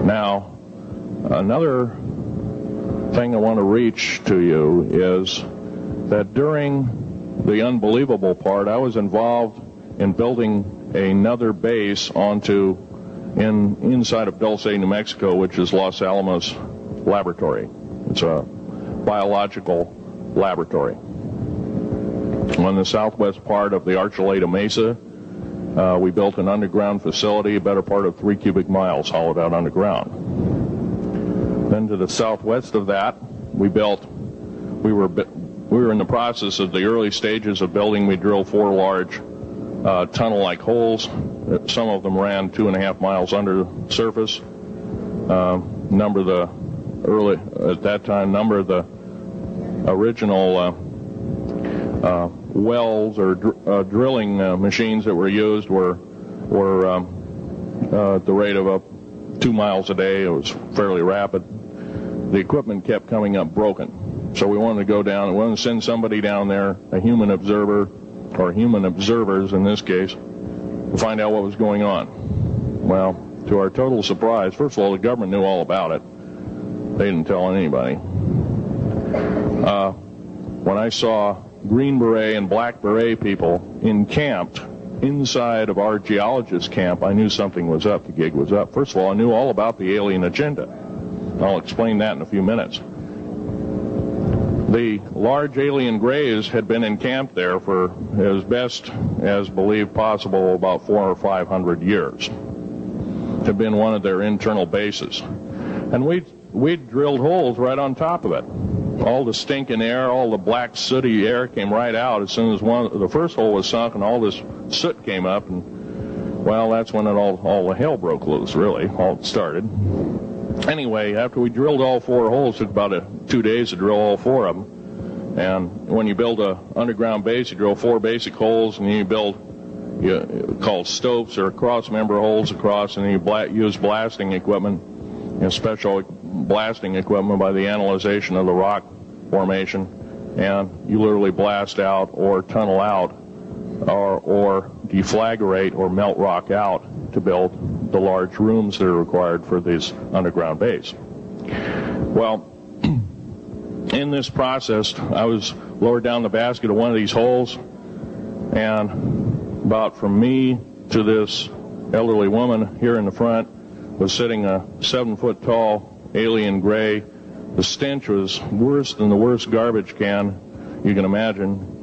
Now, another thing I want to reach to you is that during the unbelievable part, I was involved in building another base inside of Dulce, New Mexico, which is Los Alamos Laboratory. It's a biological laboratory. On the southwest part of the Archuleta Mesa, we built an underground facility, a better part of 3 cubic miles hollowed out underground. Then to the southwest of that, we were in the process of the early stages of building. We drilled 4 large tunnel-like holes. Some of them ran 2.5 miles under the surface. Number of the original wells or drilling machines that were used were at the rate of up 2 miles a day. It was fairly rapid. The equipment kept coming up broken. So we wanted to go down, we wanted to send somebody down there, a human observer, or human observers in this case, to find out what was going on. Well, to our total surprise, first of all, the government knew all about it. They didn't tell anybody. When I saw Green Beret and Black Beret people encamped inside of our geologist camp, I knew something was up. The gig was up. First of all, I knew all about the alien agenda. I'll explain that in a few minutes. The large alien grays had been encamped there for as best as believed possible about 400 or 500 years. Had been one of their internal bases. And we drilled holes right on top of it. All the stinking air, all the black sooty air came right out as soon as the first hole was sunk, and all this soot came up, and well, that's when all the hell broke loose, really. All started. Anyway, after we drilled all 4 holes, it took about 2 days to drill all 4 of them. And when you build a underground base, you drill 4 basic holes, and then you build called stopes or cross-member holes across, and then you use blasting equipment, special blasting equipment by the analyzation of the rock formation, and you literally blast out or tunnel out or deflagrate or melt rock out to build the large rooms that are required for this underground base. Well, in this process, I was lowered down the basket of one of these holes, and about from me to this elderly woman here in the front was sitting a 7-foot-tall alien gray. The stench was worse than the worst garbage can you can imagine.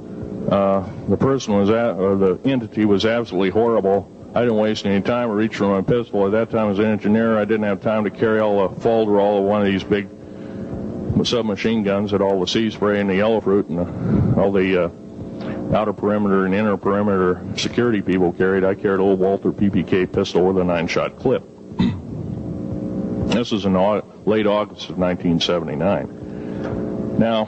The entity was absolutely horrible. I didn't waste any time. I reached for my pistol. At that time, as an engineer, I didn't have time to carry all the folderol of one of these big submachine guns that all the sea spray and the yellow fruit and all the outer perimeter and inner perimeter security people carried. I carried a little Walther PPK pistol with a 9-shot clip. This was in late August of 1979. Now,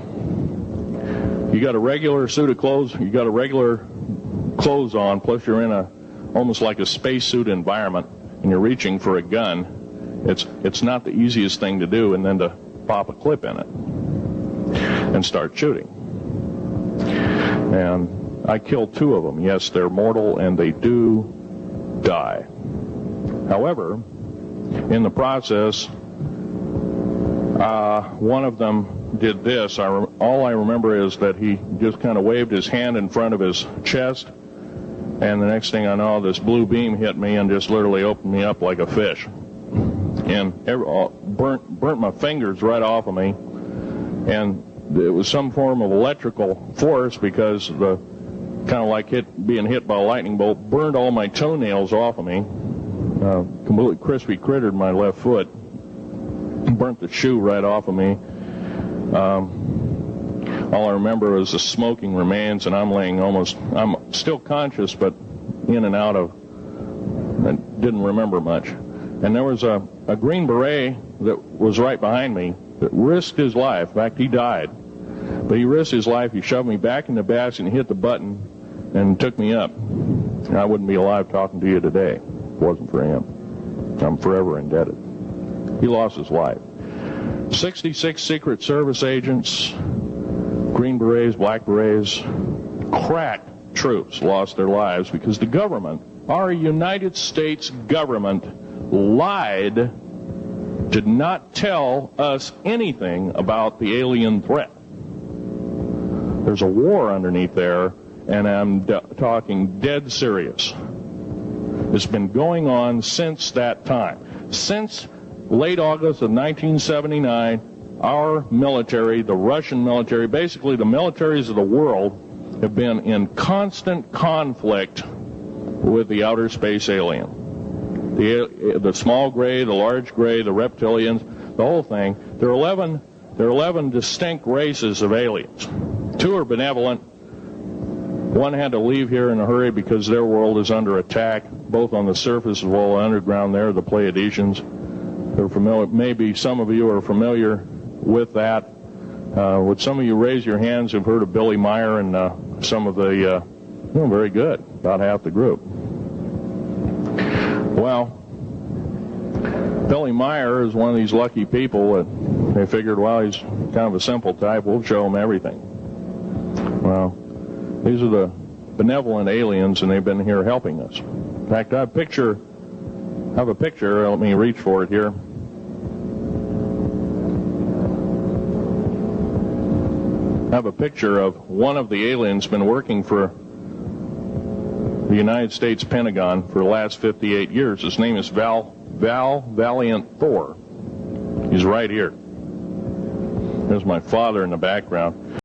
you got a regular suit of clothes, you got a regular clothes on, plus you're in almost like a spacesuit environment, and you're reaching for a gun. It's not the easiest thing to do, and then to pop a clip in it and start shooting. And I killed 2 of them. Yes, they're mortal, and they do die. However, in the process, one of them did this. All I remember is that he just kind of waved his hand in front of his chest, and the next thing I know, this blue beam hit me and just literally opened me up like a fish, and burnt my fingers right off of me. And it was some form of electrical force, because the kind of like being hit by a lightning bolt burned all my toenails off of me. Completely crispy crittered my left foot, burnt the shoe right off of me. All I remember was the smoking remains, and I'm still conscious, but in and out of, I didn't remember much. And there was a Green Beret that was right behind me that risked his life. In fact, he died. But he risked his life. He shoved me back in the basket and hit the button and took me up. I wouldn't be alive talking to you today if it wasn't for him. I'm forever indebted. He lost his life. 66 Secret Service agents, Green Berets, Black Berets, crack troops lost their lives because the government, our United States government, lied did not tell us anything about the alien threat. There's a war underneath there, and I'm talking dead serious. It's been going on since that time. Since late August of 1979, our military, the Russian military, basically the militaries of the world, have been in constant conflict with the outer space alien. The small gray, the large gray, the reptilians, the whole thing. There are 11 distinct races of aliens. 2 are benevolent. 1 had to leave here in a hurry because their world is under attack, both on the surface as well as underground. There, the Pleiadians. They're familiar. Maybe some of you are familiar with that. Would some of you raise your hands who've heard of Billy Meyer and some of the, very good, about half the group. Well, Billy Meyer is one of these lucky people that they figured, well, he's kind of a simple type, we'll show him everything. Well, these are the benevolent aliens, and they've been here helping us. In fact, I have a picture, let me reach for it here. I have a picture of one of the aliens been working for the United States Pentagon for the last 58 years. His name is Val Valiant Thor. He's right here. There's my father in the background.